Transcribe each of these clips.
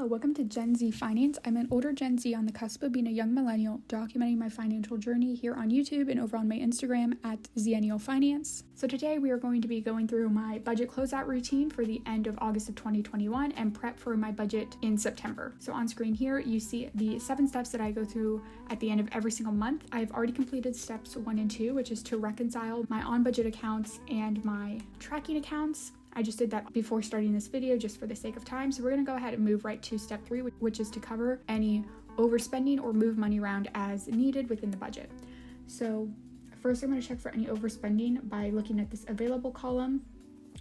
Hello, welcome to Gen Z Finance. I'm an older Gen Z on the cusp of being a young millennial, documenting my financial journey here on YouTube and over on my Instagram at Zennial Finance. So today we are going to be going through my budget closeout routine for the end of August of 2021 and prep for my budget in September. So on screen here, you see the 7 steps that I go through at the end of every single month. I've already completed steps 1 and 2, which is to reconcile my on-budget accounts and my tracking accounts. I just did that before starting this video just for the sake of time. So we're going to go ahead and move right to step 3, which is to cover any overspending or move money around as needed within the budget. So first I'm going to check for any overspending by looking at this available column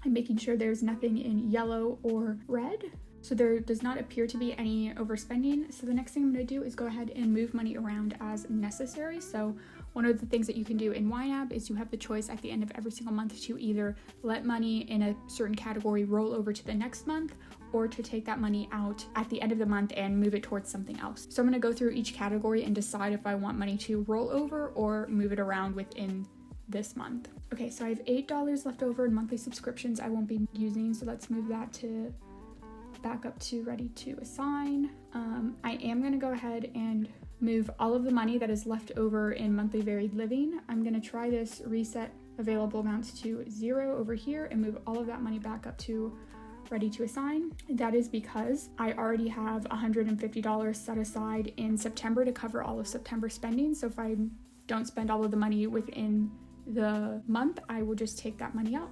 and making sure there's nothing in yellow or red. So there does not appear to be any overspending. So the next thing I'm going to do is go ahead and move money around as necessary. So one of the things that you can do in YNAB is you have the choice at the end of every single month to either let money in a certain category roll over to the next month or to take that money out at the end of the month and move it towards something else. So I'm going to go through each category and decide if I want money to roll over or move it around within this month. Okay, so I have $8 left over in monthly subscriptions I won't be using, so let's move that to back up to ready to assign. I am going to go ahead and move all of the money that is left over in monthly varied living. I'm going to try this reset available amounts to 0 over here and move all of that money back up to ready to assign. That is because I already have $150 set aside in September to cover all of September spending. So if I don't spend all of the money within the month, I will just take that money out.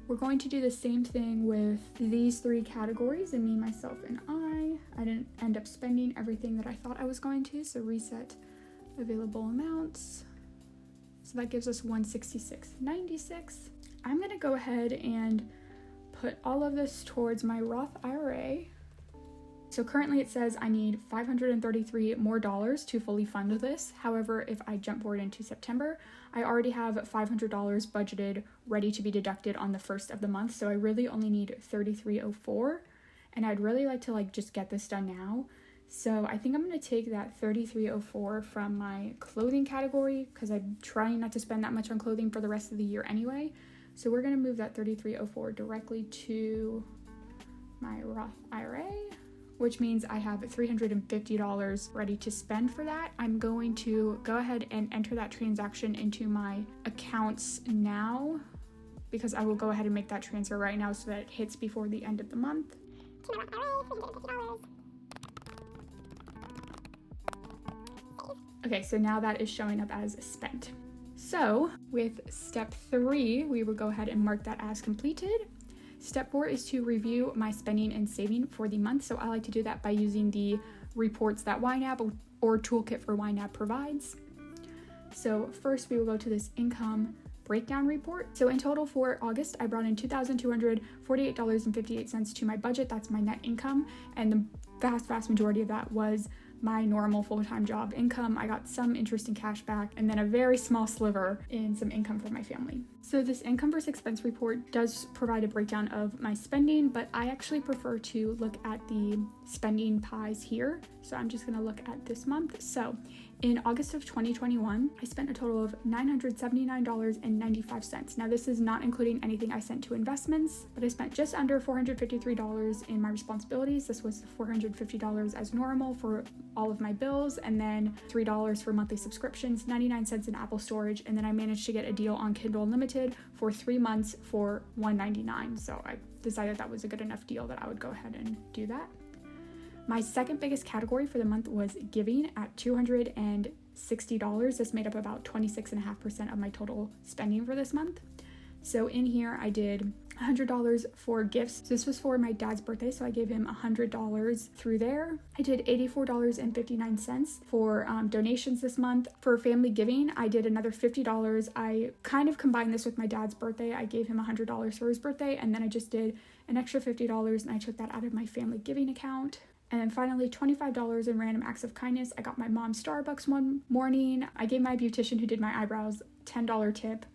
We're going to do the same thing with these 3 categories, and me, myself, and I. I didn't end up spending everything that I thought I was going to, so reset available amounts. So that gives us $166.96. I'm gonna go ahead and put all of this towards my Roth IRA. So currently it says I need $533 more to fully fund this. However, if I jump forward into September, I already have $500 budgeted ready to be deducted on the first of the month. So I really only need $33.04, and I'd really like to just get this done now. So I think I'm going to take that $33.04 from my clothing category because I'm trying not to spend that much on clothing for the rest of the year anyway. So we're going to move that $33.04 directly to my Roth IRA, which means I have $350 ready to spend for that. I'm going to go ahead and enter that transaction into my accounts now because I will go ahead and make that transfer right now so that it hits before the end of the month. Okay, so now that is showing up as spent. So with step 3, we will go ahead and mark that as completed. Step 4 is to review my spending and saving for the month. So I like to do that by using the reports that YNAB or Toolkit for YNAB provides. So first we will go to this income breakdown report. So in total for August, I brought in $2,248.58 to my budget. That's my net income. And the vast majority of that was my normal full-time job income. I got some interest in cash back and then a very small sliver in some income from my family. So this income versus expense report does provide a breakdown of my spending, but I actually prefer to look at the spending pies here. So I'm just gonna look at this month. So in August of 2021, I spent a total of $979.95. Now this is not including anything I sent to investments, but I spent just under $453 in my responsibilities. This was $450 as normal for all of my bills, and then $3 for monthly subscriptions, 99 cents in Apple storage, and then I managed to get a deal on Kindle Unlimited for 3 months for $199. So I decided that was a good enough deal that I would go ahead and do that. My second biggest category for the month was giving at $260. This made up about 26.5% of my total spending for this month. So in here I did $100 for gifts. So this was for my dad's birthday, so I gave him $100 through there. I did $84.59 for donations this month. For family giving, I did another $50. I kind of combined this with my dad's birthday. I gave him $100 for his birthday, and then I just did an extra $50 and I took that out of my family giving account. And then finally, $25 in random acts of kindness. I got my mom Starbucks one morning. I gave my beautician who did my eyebrows $10 tip,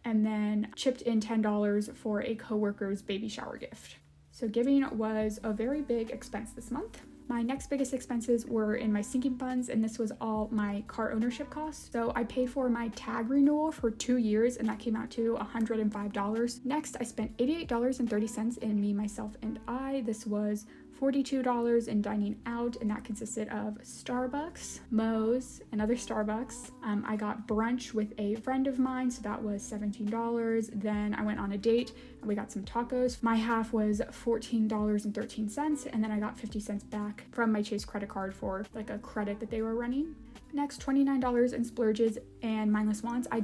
and then chipped in $10 for a coworker's baby shower gift. So giving was a very big expense this month. My next biggest expenses were in my sinking funds, and this was all my car ownership costs. So I paid for my tag renewal for 2 years, and that came out to $105. Next, I spent $88.30 in me, myself, and I. This was $42 in dining out, and that consisted of Starbucks, Moe's, another Starbucks. I got brunch with a friend of mine, so that was $17. Then I went on a date and we got some tacos. My half was $14.13, and then I got 50 cents back from my Chase credit card for like a credit that they were running. Next, $29 in splurges and mindless wants. I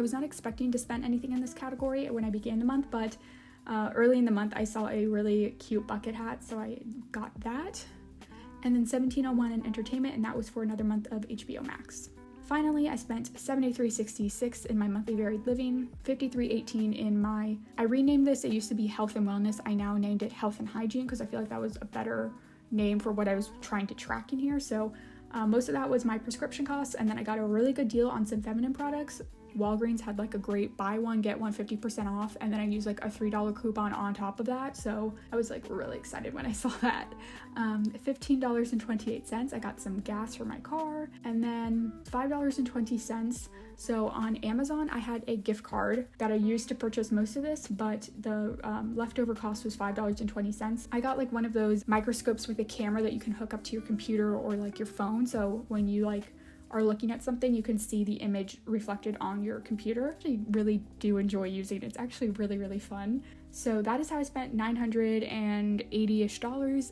was not expecting to spend anything in this category when I began the month, but early in the month I saw a really cute bucket hat, so I got that. And then $17.01 in entertainment, and that was for another month of HBO Max. Finally, I spent $73.66 in my monthly varied living, $53.18 in my, I renamed this, it used to be health and wellness, I now named it health and hygiene because I feel like that was a better name for what I was trying to track in here. So most of that was my prescription costs, and then I got a really good deal on some feminine products. Walgreens had like a great buy one get one 50% off, and then I used like a $3 coupon on top of that, so I was like really excited when I saw that. $15.28, I got some gas for my car, and then $5.20. So on Amazon I had a gift card that I used to purchase most of this, but the leftover cost was $5.20. I got like one of those microscopes with a camera that you can hook up to your computer or like your phone, so when you like are looking at something, you can see the image reflected on your computer. I really do enjoy using it. It's actually really, really fun. So that is how I spent $980-ish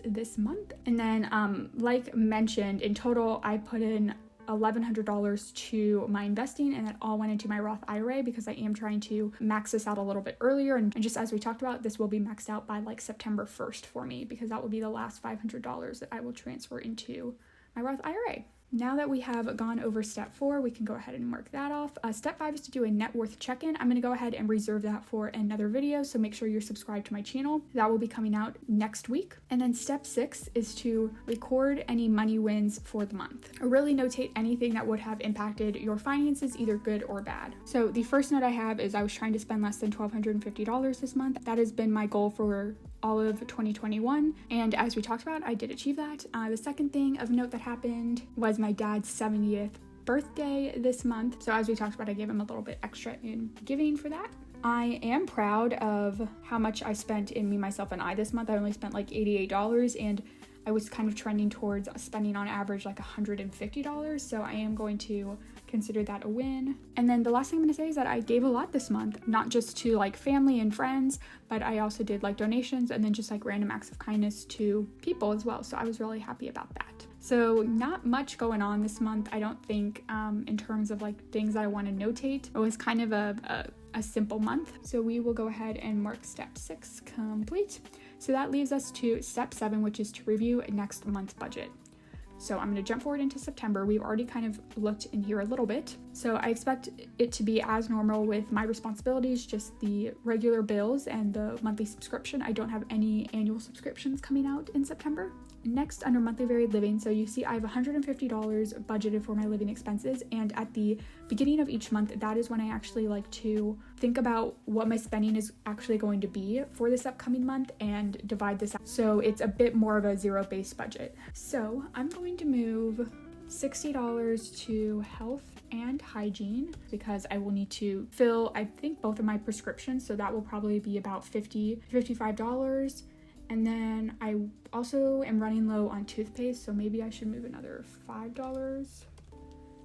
this month. And then like mentioned, in total, I put in $1,100 to my investing, and that all went into my Roth IRA because I am trying to max this out a little bit earlier. And just as we talked about, this will be maxed out by like September 1st for me because that will be the last $500 that I will transfer into my Roth IRA. Now that we have gone over step 4, we can go ahead and mark that off. Step 5 is to do a net worth check-in. I'm going to go ahead and reserve that for another video, so make sure you're subscribed to my channel. That will be coming out next week. And then step 6 is to record any money wins for the month, or really notate anything that would have impacted your finances, either good or bad. So the first note I have is I was trying to spend less than $1,250 this month. That has been my goal for all of 2021, and as we talked about, I did achieve that. The second thing of note that happened was my dad's 70th birthday this month, so as we talked about, I gave him a little bit extra in giving for that. I am proud of how much I spent in Me, Myself, and I this month. I only spent like $88, and I was kind of trending towards spending on average like $150, so I am going to consider that a win. And then the last thing I'm going to say is that I gave a lot this month, not just to like family and friends, but I also did like donations and then just like random acts of kindness to people as well, so I was really happy about that. So not much going on this month, I don't think, in terms of like things that I want to notate. It was kind of a simple month, so we will go ahead and mark step 6 complete. So that leaves us to step 7, which is to review next month's budget. So I'm going to jump forward into September. We've already kind of looked in here a little bit. So I expect it to be as normal with my responsibilities, just the regular bills and the monthly subscription. I don't have any annual subscriptions coming out in September. Next, under monthly varied living, so you see I have $150 budgeted for my living expenses, and at the beginning of each month, that is when I actually like to think about what my spending is actually going to be for this upcoming month and divide this out, so it's a bit more of a zero-based budget. So I'm going to move $60 to health and hygiene because I will need to fill, I think, both of my prescriptions, so that will probably be about $55. And then I also am running low on toothpaste, so maybe I should move another $5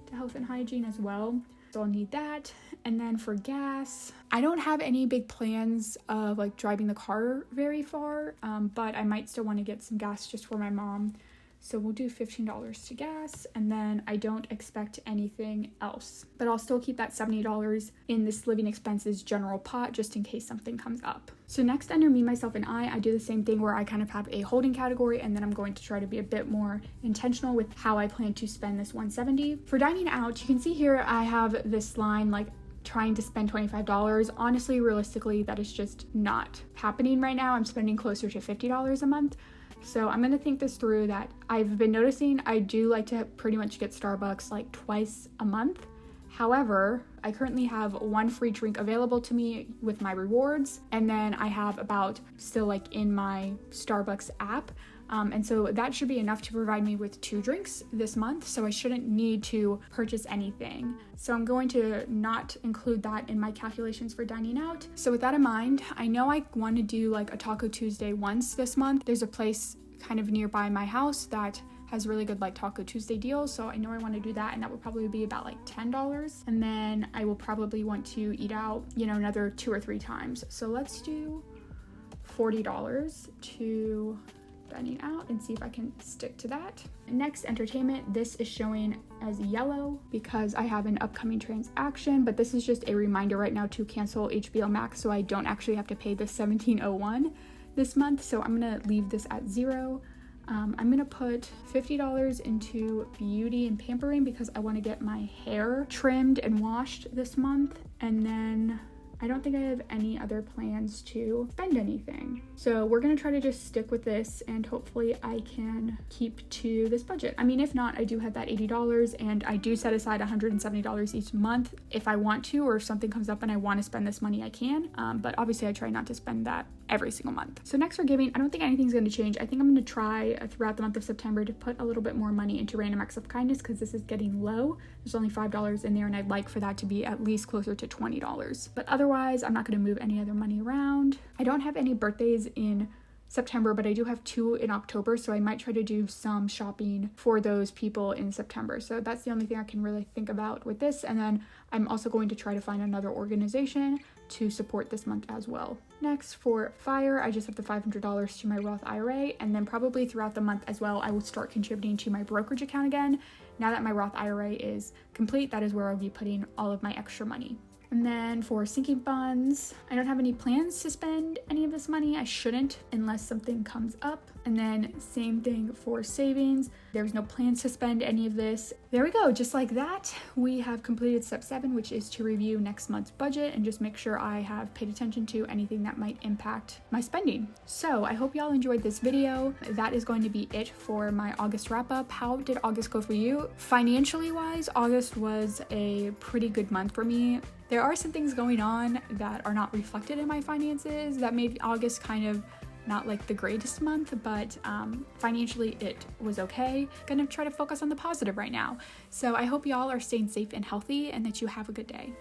to health and hygiene as well. So I'll need that. And then for gas, I don't have any big plans of like driving the car very far, but I might still want to get some gas just for my mom. So we'll do $15 to gas, and then I don't expect anything else. But I'll still keep that $70 in this living expenses general pot just in case something comes up. So next, under Me, Myself, and I do the same thing where I kind of have a holding category, and then I'm going to try to be a bit more intentional with how I plan to spend this $170. For dining out, you can see here I have this line like trying to spend $25. Honestly, realistically, that is just not happening right now. I'm spending closer to $50 a month. So I'm going to think this through. That I've been noticing I do like to pretty much get Starbucks like twice a month. However, I currently have one free drink available to me with my rewards, and then I have about still like in my Starbucks app. And so that should be enough to provide me with 2 drinks this month, so I shouldn't need to purchase anything. So I'm going to not include that in my calculations for dining out. So with that in mind, I know I want to do like a Taco Tuesday once this month. There's a place kind of nearby my house that has really good like Taco Tuesday deals, so I know I want to do that, and that would probably be about like $10. And then I will probably want to eat out, another 2 or 3 times. So let's do $40 to dining out and see if I can stick to that. Next, entertainment. This is showing as yellow because I have an upcoming transaction, but this is just a reminder right now to cancel HBO Max so I don't actually have to pay the $17.01 this month. So I'm gonna leave this at 0. I'm gonna put $50 into beauty and pampering because I want to get my hair trimmed and washed this month, and then I don't think I have any other plans to spend anything. So we're gonna try to just stick with this, and hopefully I can keep to this budget. I mean, if not, I do have that $80, and I do set aside $170 each month if I want to, or if something comes up and I want to spend this money, I can. But obviously I try not to spend that every single month. So next for giving, I don't think anything's going to change. I think I'm going to try throughout the month of September to put a little bit more money into random acts of kindness because this is getting low. There's only $5 in there, and I'd like for that to be at least closer to $20. But otherwise, I'm not going to move any other money around. I don't have any birthdays in September, but I do have 2 in October, so I might try to do some shopping for those people in September. So that's the only thing I can really think about with this. And then I'm also going to try to find another organization to support this month as well. Next, for fire, I just have the $500 to my Roth IRA, and then probably throughout the month as well, I will start contributing to my brokerage account again. Now that my Roth IRA is complete, that is where I'll be putting all of my extra money. And then for sinking funds, I don't have any plans to spend any of this money. I shouldn't unless something comes up. And then same thing for savings. There's no plans to spend any of this. There we go. Just like that, we have completed step 7, which is to review next month's budget and just make sure I have paid attention to anything that might impact my spending. So I hope y'all enjoyed this video. That is going to be it for my August wrap up. How did August go for you? Financially wise, August was a pretty good month for me. There are some things going on that are not reflected in my finances that made August kind of not like the greatest month, but financially it was okay. Gonna try to focus on the positive right now. So I hope y'all are staying safe and healthy and that you have a good day.